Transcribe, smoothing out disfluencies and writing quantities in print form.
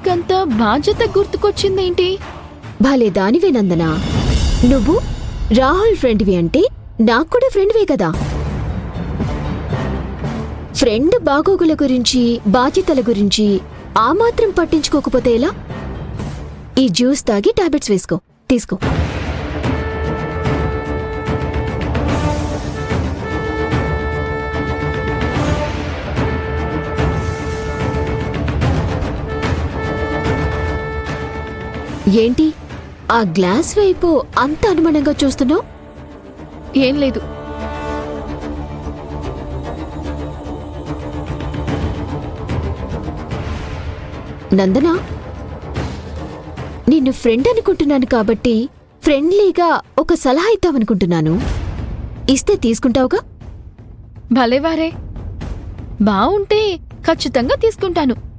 నీకంత బాధ్యత గుర్తుకొచ్చిందేంటి? భలే దానివే నందనా. నువ్వు రాహుల్ ఫ్రెండ్వి అంటే నాకు కూడా ఫ్రెండ్వే కదా. ఫ్రెండ్ బాగోగుల గురించి, బాధ్యతల గురించి ఆ మాత్రం పట్టించుకోకపోతే ఎలా? ఈ జ్యూస్ తాగి టాబ్లెట్స్ వేసుకో. తీసుకో. ఏంటి ఆ గ్లాస్ వైపు అంత అనుమానంగా చూస్తున్నావు? ఏం లేదు. నందనా, నిన్ను ఫ్రెండ్ అనుకుంటున్నాను కాబట్టి ఫ్రెండ్లీగా ఒక సలహా ఇద్దామనుకుంటున్నాను. ఇస్తే తీసుకుంటావుగా? భలేవారే, బావుంటే ఖచ్చితంగా తీసుకుంటాను.